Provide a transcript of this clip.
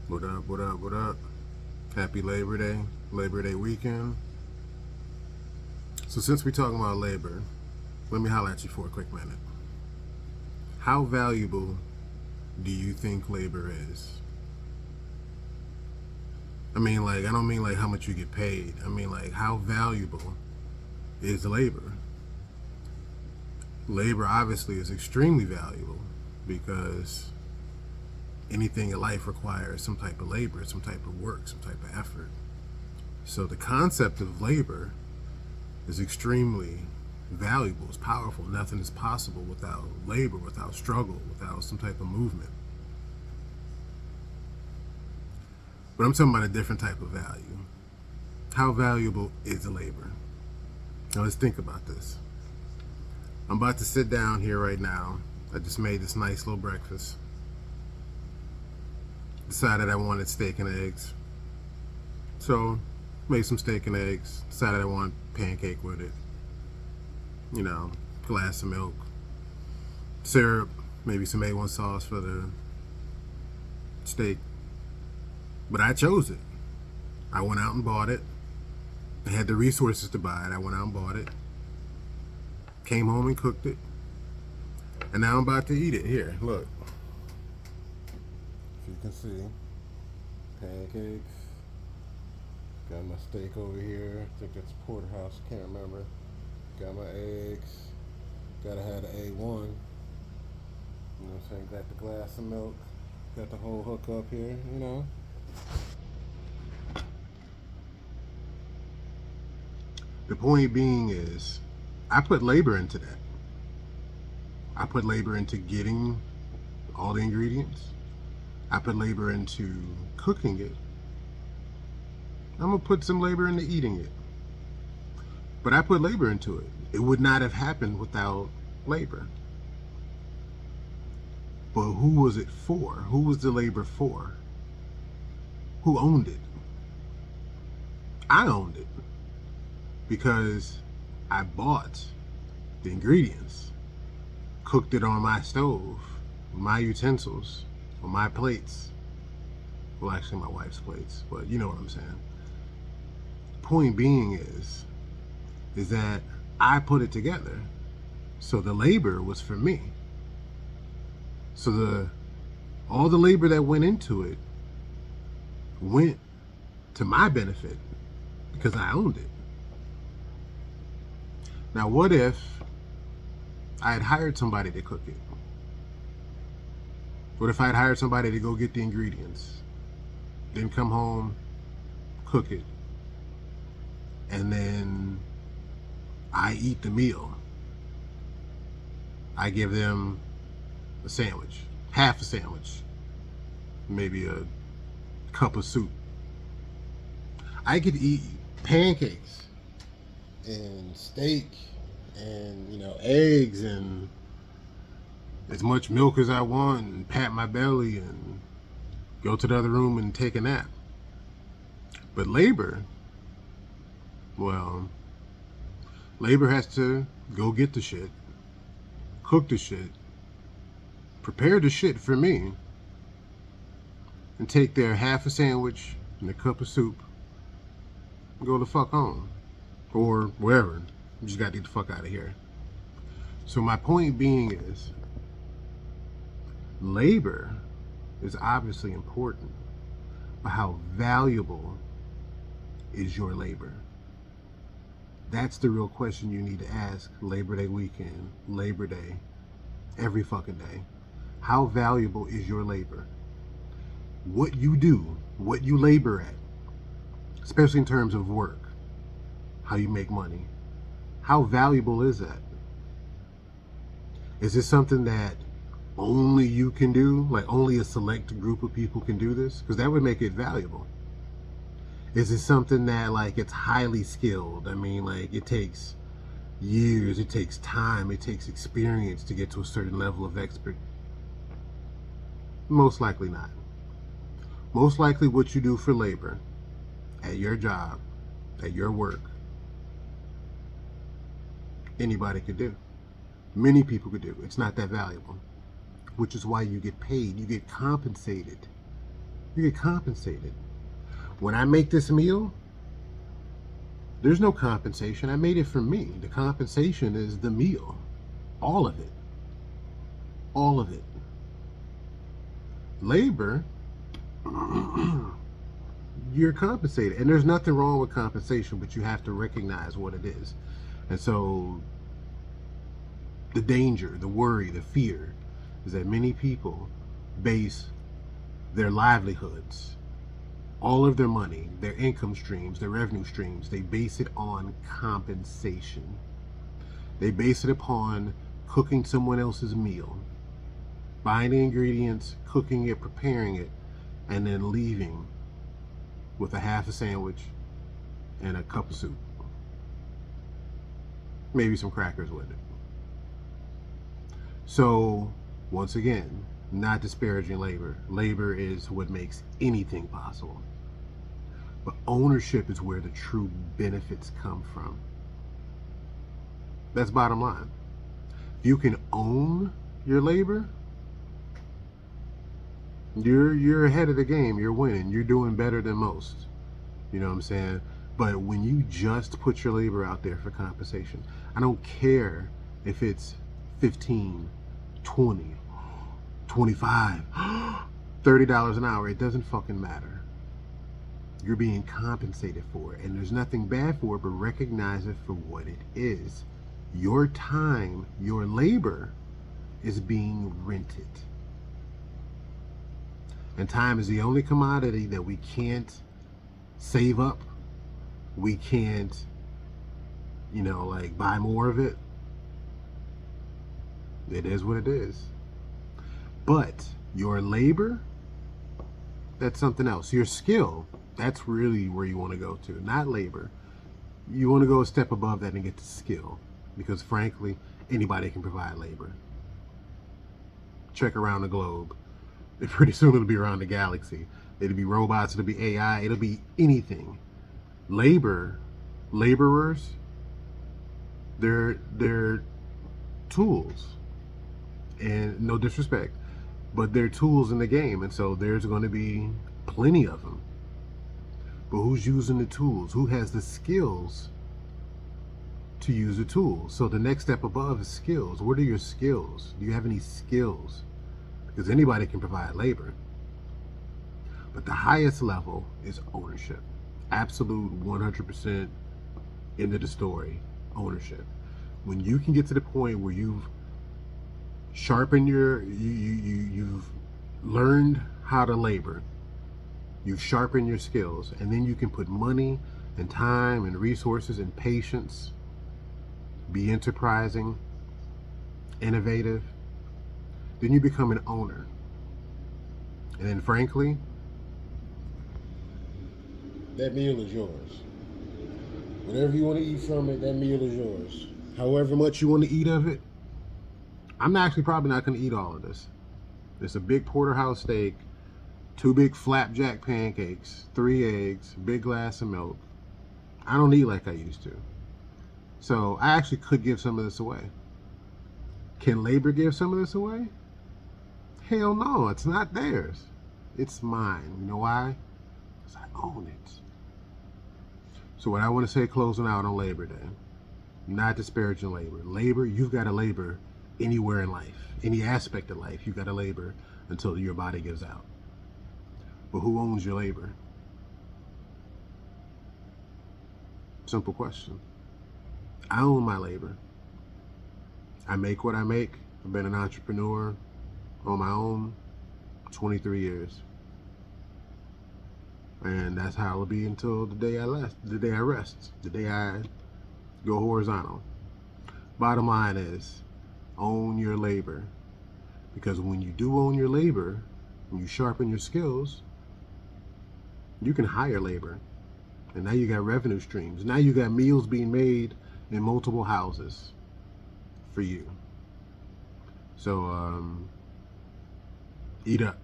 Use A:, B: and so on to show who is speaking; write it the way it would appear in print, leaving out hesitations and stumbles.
A: What up, what up, what up? Happy Labor Day weekend. So since we're talking about labor, let me holler at you for a quick minute. How valuable do you think labor is? I don't mean like how much you get paid. I mean like how valuable is labor? Labor obviously is extremely valuable because anything in life requires some type of labor, some type of work, some type of effort. So the concept of labor is extremely valuable, it's powerful. Nothing is possible without labor, without struggle, without some type of movement. But I'm talking about a different type of value. How valuable is the labor? Now let's think about this. I'm about to sit down here right now. I just made this nice little breakfast. Decided I wanted steak and eggs. So made some steak and eggs. Decided I want pancake with it. Glass of milk, syrup, maybe some A1 sauce for the steak. But I chose it. I went out and bought it. I had the resources to buy it. I went out and bought it. Came home and cooked it. And now I'm about to eat it. Here, look. If you can see, pancakes. Got my steak over here. I think that's porterhouse. Can't remember. Got my eggs. Gotta have the A1. You know what I'm saying? Got the glass of milk. Got the whole hook up here. The point being is, I put labor into that. I put labor into getting all the ingredients. I put labor into cooking it. I'm gonna put some labor into eating it. But I put labor into it. It would not have happened without labor. But who was it for? Who was the labor for? Who owned it? I owned it because I bought the ingredients, cooked it on my stove, my utensils, on my plates. Well, actually, my wife's plates, but you know what I'm saying. Point being is that I put it together. So the labor was for me. So all the labor that went into it went to my benefit because I owned it. Now, what if I had hired somebody to cook it? What if I had hired somebody to go get the ingredients, then come home, cook it, and then I eat the meal? I give them a sandwich, half a sandwich, maybe a cup of soup. I could eat pancakes and steak and eggs and as much milk as I want and pat my belly and go to the other room and take a nap. But labor, well, labor has to go get the shit, cook the shit, prepare the shit for me, and take their half a sandwich and a cup of soup and go the fuck home. Or wherever. You just gotta get the fuck out of here. So my point being is, labor is obviously important, but how valuable is your labor? That's the real question you need to ask Labor Day weekend, Labor Day, every fucking day. How valuable is your labor? What you do, what you labor at, especially in terms of work, how you make money, how valuable is that? Is this something that only you can do? Like only a select group of people can do this? Because that would make it valuable. Is it something that like it's highly skilled? I mean, like it takes years, it takes time, it takes experience to get to a certain level of expert? Most likely not. Most likely what you do for labor at your job, at your work, anybody could do. Many people could do. It's not that valuable, which is why you get paid. You get compensated You get compensated. When I make this meal, there's no compensation. I made it for me. The compensation is the meal. All of it. All of it. Labor, you're compensated. And there's nothing wrong with compensation, but you have to recognize what it is. And so the danger, the worry, the fear is that many people base their livelihoods, all of their money, their income streams, their revenue streams, they base it on compensation. They base it upon cooking someone else's meal, buying the ingredients, cooking it, preparing it, and then leaving with a half a sandwich and a cup of soup. Maybe some crackers with it. So, once again, not disparaging labor. Labor is what makes anything possible. But ownership is where the true benefits come from. That's bottom line. If you can own your labor, you're ahead of the game. You're winning. You're doing better than most. You know what I'm saying? But when you just put your labor out there for compensation, I don't care if it's 15, 20, 25, $30 an hour. It doesn't fucking matter. You're being compensated for it, and there's nothing bad for it, but recognize it for what it is. Your time, your labor is being rented. And time is the only commodity that we can't save up. We can't, buy more of it. It is what it is. But your labor, that's something else. Your skill, that's really where you want to go to, not labor. You want to go a step above that and get to skill, because frankly, anybody can provide labor. Check around the globe. Pretty soon it'll be around the galaxy. It'll be robots, it'll be AI, it'll be anything. Laborers, they're tools. And no disrespect, but they're tools in the game, and so there's going to be plenty of them. But who's using the tools? Who has the skills to use the tools? So the next step above is skills. What are your skills? Do you have any skills? Because anybody can provide labor. But the highest level is ownership. Absolute 100% end of the story, ownership. When you can get to the point where you've sharpened you've learned how to labor, you've sharpened your skills, and then you can put money and time and resources and patience, be enterprising, innovative, then you become an owner. And then frankly, that meal is yours. Whatever you want to eat from it, that meal is yours. However much you want to eat of it, I'm actually probably not going to eat all of this. It's a big porterhouse steak, 2 big flapjack pancakes, 3 eggs, big glass of milk. I don't eat like I used to. So I actually could give some of this away. Can labor give some of this away? Hell no, it's not theirs. It's mine. You know why? Because I own it. So what I want to say closing out on Labor Day, not disparaging labor. Labor, you've got to labor anywhere in life. Any aspect of life, you've got to labor until your body gives out. But who owns your labor? Simple question. I own my labor. I make what I make. I've been an entrepreneur on my own 23 years. And that's how it'll be until the day I rest, the day I go horizontal. Bottom line is, own your labor. Because when you do own your labor, when you sharpen your skills, you can hire labor. And now you got revenue streams. Now you got meals being made in multiple houses for you. So, eat up.